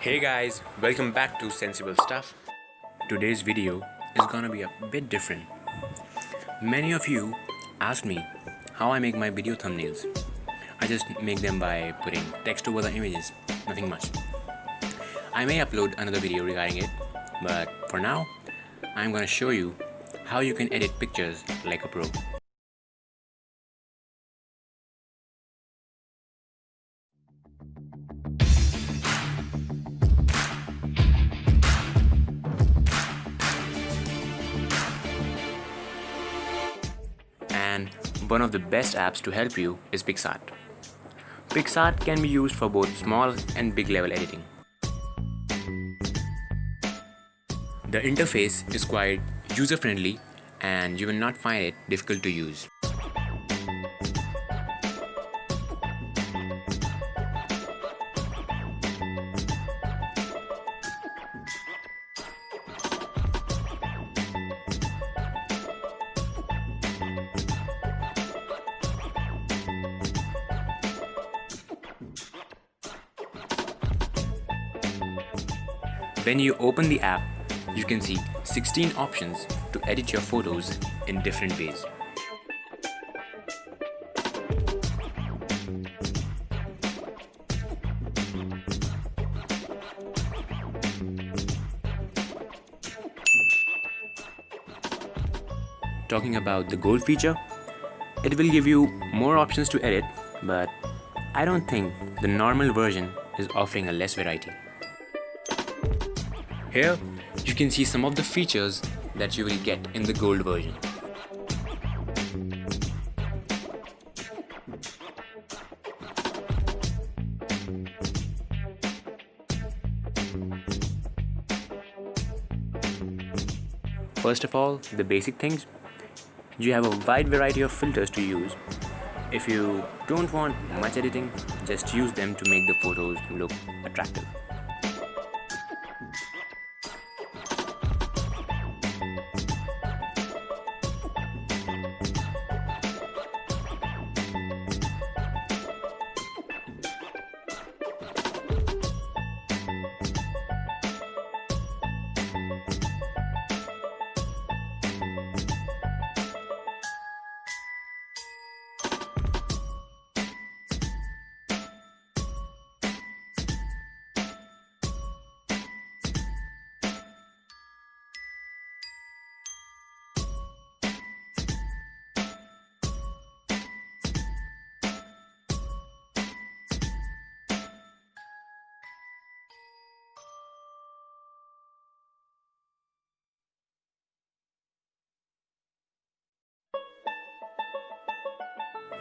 Hey guys, welcome back to Sensible Stuff. Today's video is gonna be a bit different. Many of you asked me how I make my video thumbnails. I just make them by putting text over the images, nothing much. I may upload another video regarding it, but for now, I'm gonna show you how you can edit pictures like a pro. And one of the best apps to help you is PicsArt. PicsArt can be used for both small and big level editing. The interface is quite user-friendly and you will not find it difficult to use. When you open the app, you can see 16 options to edit your photos in different ways. Talking about the gold feature, it will give you more options to edit, but I don't think the normal version is offering a less variety. Here, you can see some of the features that you will get in the gold version. First of all, the basic things. You have a wide variety of filters to use. If you don't want much editing, just use them to make the photos look attractive.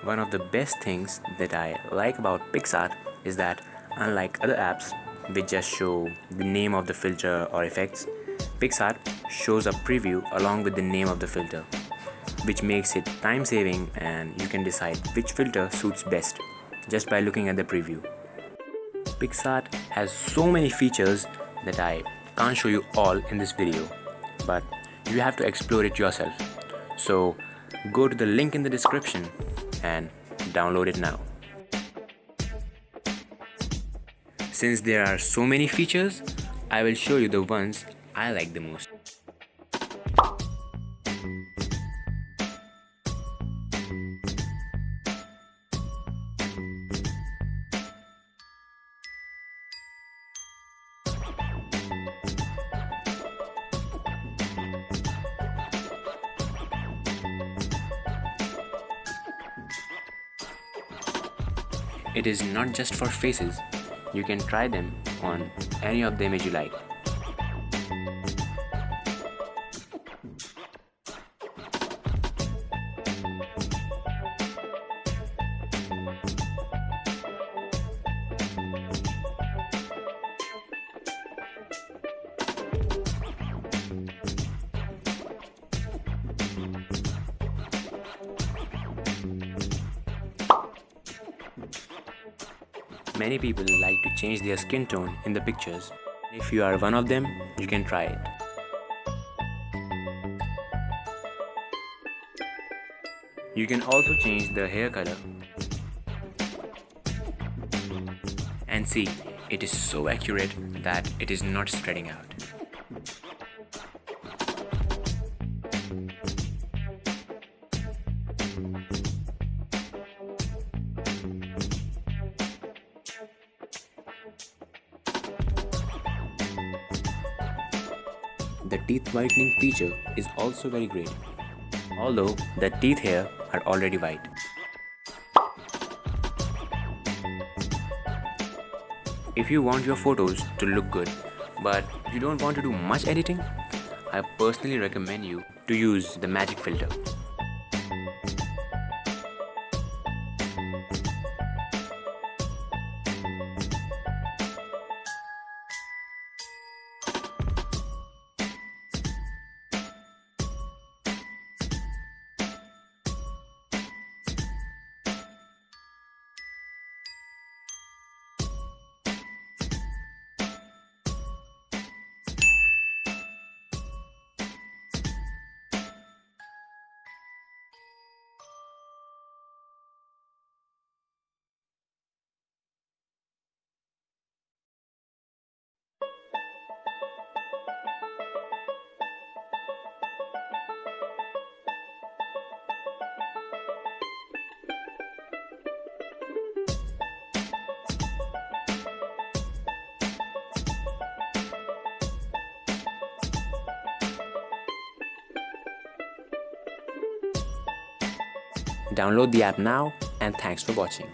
One of the best things that I like about PicsArt is that unlike other apps which just show the name of the filter or effects, PicsArt shows a preview along with the name of the filter, which makes it time saving and you can decide which filter suits best just by looking at the preview. PicsArt has so many features that I can't show you all in this video, but you have to explore it yourself. So go to the link in the description and download it now. Since there are so many features, I will show you the ones I like the most. It is not just for faces, you can try them on any of the image you like. Many people like to change their skin tone in the pictures. If you are one of them, you can try it. You can also change the hair color. And see, It is so accurate that it is not spreading out. The teeth whitening feature is also very great, although the teeth here are already white. If you want your photos to look good, but you don't want to do much editing, I personally recommend you to use the magic filter. Download the app now, and thanks for watching.